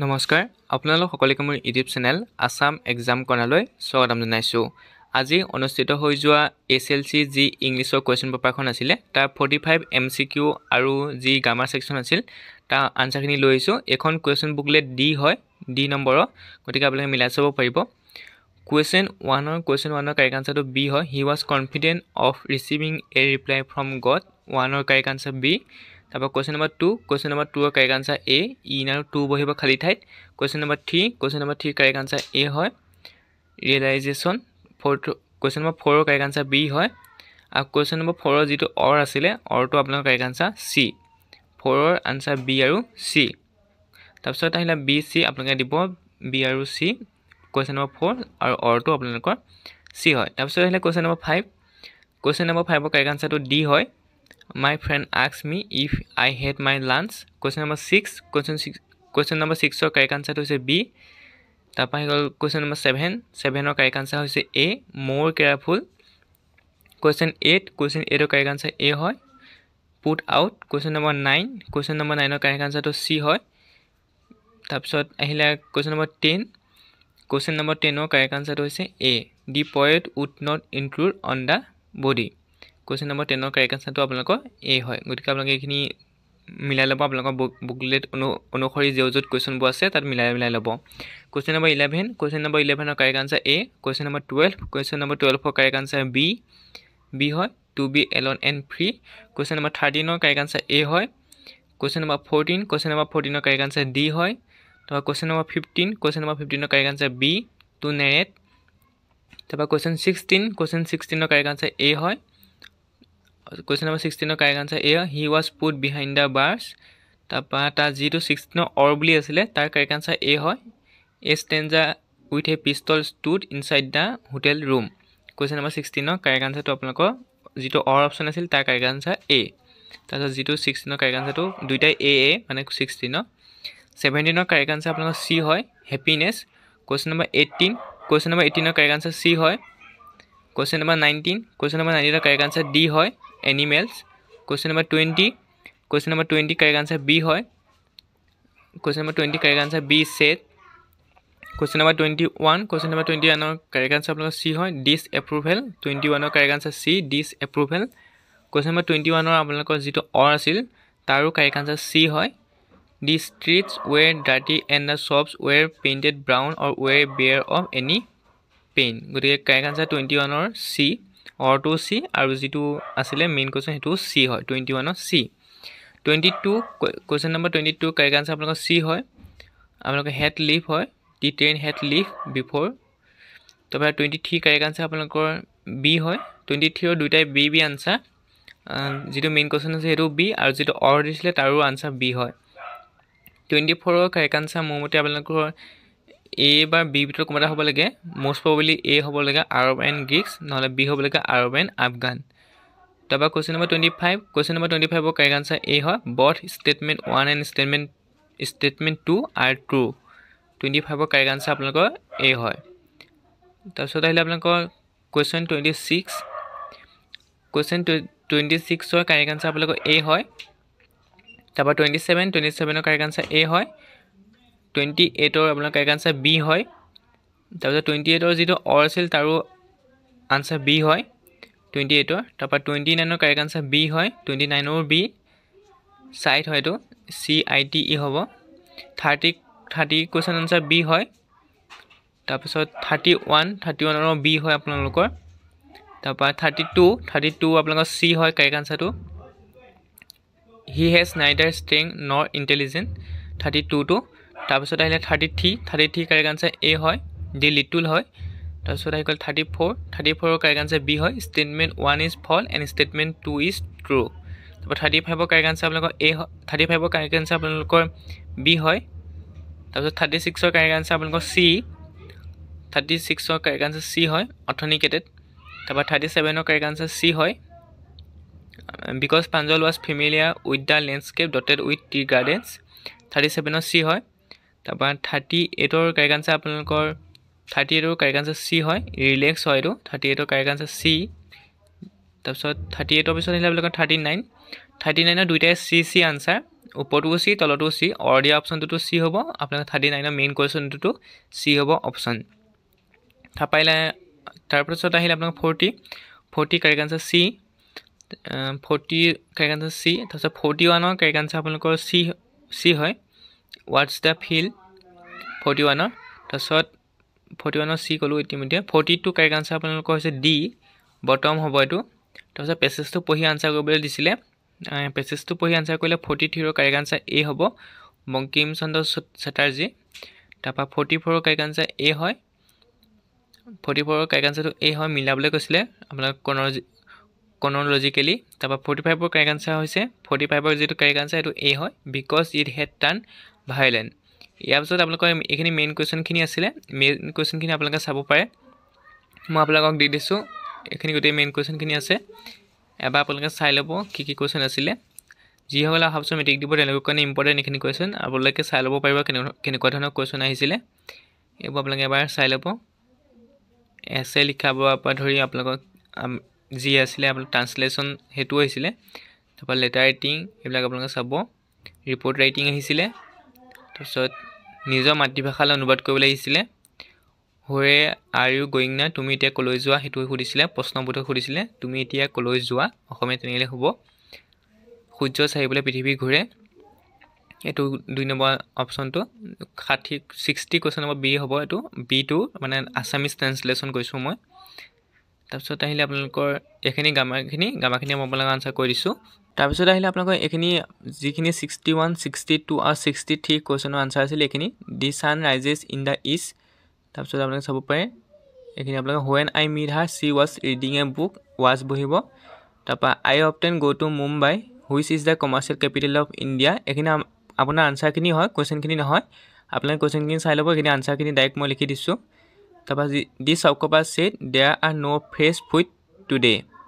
নমস্কাৰ আপোনালোক সকলোকে মোৰ ইউটিউব চেনেল আসাম এক্সাম কৰ্ণাৰলৈ স্বাগতম জনাইছোঁ। আজি অনুষ্ঠিত হৈ যোৱা SLC যি ইংলিছৰ কুৱেশ্যন পেপাৰখন আছিলে তাৰ 45 MCQ আৰু যি গ্ৰামাৰ সেকশন আছিল তাৰ আনসাৰখিনি লৈ আহিছোঁ। এখন কুৱেশ্যন বুকলেট D হয়, D নম্বৰৰ, গতিকে আপোনালোকে মিলাই চাব পাৰিব। কুৱেশ্যন 1ৰ কাৰেক্ট আনসাৰটো B হয়। He was confident of receiving a reply from God. 1ৰ কাৰেক্ট আনসাৰ B। তারপর question number 2 correct answer a, ইন আর 2 বহিব খালি ঠাইত। Question number 3 correct answer a হয়, realization. Question number 4 correct answer b হয়। আর কোশ্চেন নাম্বার 4 যেটো অর আছিলে অরটো আপনার কারেক্ট আনসার সি। 4ৰ আনসাৰ বি আৰ সি। তাৰপিছত আহিলে বি সি আপোনালোকে দিব বি আৰ সি। কোশ্চেন নাম্বাৰ 4 আৰ অৰটো আপোনালোকৰ সি হয়। তাৰপিছত আহিলে কোশ্চেন নাম্বাৰ 5। কোশ্চেন নাম্বাৰ 5ৰ কারেক্ট আনসারটো ডি হয়। My friend asked me if I had my lunch. Question number 6. Question number 6 correct answer is B. Tapa hi gol question number 7. 7 correct answer is A. More careful. Question 8 correct answer A hoy. Put out. Question number 9 correct answer to C hoy. Tapsot ahila question number 10. Question number 10 correct answer is A. The poet would not intrude on the body. Question number 10 correct আনসারটো আপোনালোকৰ এ হয়। গতিকে আপোনালোকে এইখিনি মিলাই ল'ব আপোনালোকৰ booklet অনুসৰি যেউজত কুৱেশ্যনবোৰ আছে তাত মিলাই ল'ব। কুৱেশ্যন নম্বৰ 11 ৰ correct answer A. Question number 12 ৰ কাৰেক্ট আনসাৰ বি হয়। To be alone and free. Question number 13 ৰ কাৰেক্ট আনসাৰ এ হয়। কুৱেশ্যন নম্বৰ 14 ৰ কাৰেক্ট আনসাৰ ডি হয়। তাৰপৰা কুৱেশ্যন নম্বৰ 15 ৰ কাৰেক্ট আনসাৰ বি, টু নেৰেট। তাৰপৰা কুৱেশ্যন 16 ৰ কাৰেক্ট আনসাৰ এ হয়। Question number 16 correct answer A. He was put behind the bars. Tapa ta 16 or বুলি আছিলে তাৰ correct answer A হয়। A stranger with a pistol stood inside the hotel room. Question number 16 correct answer to আপোনালোকৰ যেটো or option আছিল তাৰ correct answer A। তাৰপিছত যেটো 16 correct answer টো দুইটাই A মানে 16। 17 correct answer আপোনালোকৰ C হয়, happiness। Question number 18 correct answer C হয়। Question number 19 correct answer D হয়, animals। Question number 20 correct answer B হয়। Question number 20 correct answer B, said। Question number 21 correct answer আপোনালোকৰ C হয়, disapproval। 21 correct answer C, disapproval। Question number 21 আপোনালোকৰ যেটো or আছিল তাৰো correct answer C হয়। The streets were dirty and the shops were painted brown or were bare of any paint। গতিকে correct answer 21 ৰ C, or to C আৰু যেটো আছিলে মেইন কোৱেশ্যন হেতু C হয়, 21 ৰ C। 22 question number 22 correct answer আপোনালোকৰ C হয়। আপোনালোকৰ had leave হয়, the train had leave before। তাৰপৰা 23 correct answer আপোনালোকৰ B হয়। 23 ৰ দুইটাই B আনসাৰ। যেটো মেইন কোৱেশ্যন আছে হেতু B আৰু যেটো or দিছিলে তাৰো আনসাৰ B হয়। 24 ৰ correct answer মোৰ মতে আপোনালোকৰ A বা B ভিতৰত কোনটা হ'ব লাগে। most probably A হ'ব লাগে, আৰব এণ্ড গ্ৰীক্স, নহলে B হ'ব লাগে আৰব এণ্ড আফগান। তাৰপৰা question number 25 ৰ correct answer A হয়। both statement 1 and statement 2 are true। 25 ৰ correct answer আপোনালোকৰ A হয়। তাৰপিছত আহিলে আপোনালোকৰ question 26 ৰ correct answer আপোনালোকৰ A হয়। তাৰপৰা 27 ৰ correct answer A হয়। 28 ৰ আপোনালোকৰ correct answer B হয়। তাৰপিছত 28 ৰ যেটো or আছিল তাৰো answer B হয় 28 ৰ। তাৰপৰা 29 ৰ correct answer B হয়। 29 ৰ B, site হয়তো CITE হ'ব। 30 question answer B হয়। তাৰপিছত 31 ৰ B হয় আপোনালোকৰ। তাৰপৰা 32 আপোনালোকৰ C হয় correct answer টো। He has neither strength nor intelligence। 32 টো। তাৰপিছত আহিলে 33 correct answer A হয়, the little হয়। তাৰপিছত আহি গ'ল 34 ৰ correct answer B হয়। statement 1 is false and statement 2 is true। তাৰপৰা 35 ৰ correct answer আপোনালোকৰ A হয়। 35 ৰ correct answer আপোনালোকৰ B হয়। তাৰপিছত 36 ৰ correct answer আপোনালোকৰ C। 36 ৰ correct answer C হয়, authenticated। তাৰপৰা 37 ৰ correct answer C হয়, because Panjal was familiar with the landscape dotted with tea gardens। 37 ৰ C হয়। তাৰপৰা 38 ৰ correct answer আপোনালোকৰ 38 ৰ correct answer C হয়, relax হয় এইটো। 38 ৰ correct answer C। তাৰপিছত 38 ৰ পিছত আহিলে আপোনালোকৰ 39 ৰ দুইটাই C আনসাৰ। ওপৰটো চি তলটো চি অৰ দিয়া অপশ্যনটো চি হ'ব আপোনালোকৰ 39 মেইন কুৱেশ্যনটো চি হ'ব অপশ্যন তাৰপিছত আহিলে আপোনালোকৰ 40 correct answer C 40 correct answer C তাৰপিছত 41ৰ কাৰেক্ট আনসাৰ আপোনালোকৰ চি হয় হোৱাটছ দ্য ফিল 41ৰ তাৰপিছত 41ৰ চি ক'লোঁ ইতিমধ্যে 42 কাৰেক্ট আনসাৰ আপোনালোকৰ হৈছে ডি বটম হ'ব এইটো তাৰপিছত পেছেজটো পঢ়ি আনসাৰ কৰিবলৈ দিছিলে পেছেজটো পঢ়ি আনসাৰ কৰিলে 43ৰ কাৰেক্ট আনসাৰ এ হ'ব বংকিম চন্দ্ৰ চেটাৰ্জী তাৰপৰা 44ৰ কাৰেক্ট আনসাৰ এ হয় 44ৰ কাৰেক্ট আনসাৰটো এ হয় মিলাবলৈ কৈছিলে আপোনালোক ক্ৰনলজিকেলি তাৰপৰা 45ৰ কাৰেক্ট আনসাৰ হৈছে 45ৰ যিটো কাৰেক্ট আনসাৰ এইটো এ হয় বিকজ ইট হেড টাৰ্ন ভায়োলেণ্ট ইয়াৰ পিছত আপোনালোকৰ এইখিনি মেইন কুৱেশ্যনখিনি আছিলে মেইন কুৱেশ্যনখিনি আপোনালোকে চাব পাৰে মই আপোনালোকক দি দিছোঁ এইখিনি গোটেই মেইন কুৱেশ্যনখিনি আছে এবাৰ আপোনালোকে চাই ল'ব কি কুৱেশ্যন আছিলে যিসকলে অহা বছৰ মেট্ৰিক দিব তেওঁলোকৰ কাৰণে ইম্পৰ্টেণ্ট এইখিনি কুৱেশ্যন আপোনালোকে চাই ল'ব পাৰিব কেনেকুৱা ধৰণৰ কুৱেশ্যন আহিছিলে এইবোৰ আপোনালোকে এবাৰ চাই ল'ব এছে লিখাবৰ পৰা ধৰি আপোনালোকক যি আছিলে আপোনালোক ট্ৰান্সলেশ্যন সেইটোও আহিছিলে তাৰপৰা লেটাৰ ৰাইটিং এইবিলাক আপোনালোকে চাব ৰিপৰ্ট ৰাইটিং আহিছিলে তাৰপিছত নিজৰ মাতৃভাষালৈ অনুবাদ কৰিবলৈ আহিছিলে হোৰে আৰ ইউ গোয়িং না তুমি এতিয়া কলৈ যোৱা সেইটো সুধিছিলে প্ৰশ্নবোধক সুধিছিলে তুমি এতিয়া কলৈ যোৱা অসমীয়া তেনেকৈ হ'ব সূৰ্য চাৰিওফালে পৃথিৱী ঘূৰে এইটো 2 নম্বৰ অপশ্যনটো 60 কুৱেশ্যন নম্বৰ বি হ'ব এইটো বিটো মানে আছামিজ ট্ৰান্সলেশ্যন কৰিছোঁ মই তাৰপিছত আহিলে আপোনালোকৰ এইখিনি গামাখিনি মই আপোনালোকক আনসাৰ কৰি দিছোঁ তাৰপিছত আহিলে আপোনালোকৰ এইখিনি যিখিনি 61 62 আৰু 63 কুৱেশ্যনৰ আনসাৰ আছিল এইখিনি the sun rises in the east তাৰপিছত আপোনালোকে চাব পাৰে এইখিনি আপোনালোকে when I met her she was reading a book was বহিব তাৰপৰা I often go' to Mumbai which is the commercial capital of India এইখিনি আপোনাৰ আনসাৰখিনি হয় কুৱেশ্যনখিনি নহয় আপোনালোকে কুৱেশ্যনখিনি চাই ল'ব এইখিনি আনসাৰখিনি ডাইৰেক্ট মই লিখি দিছোঁ তাৰপৰা দি চকবা said there are no' fresh food today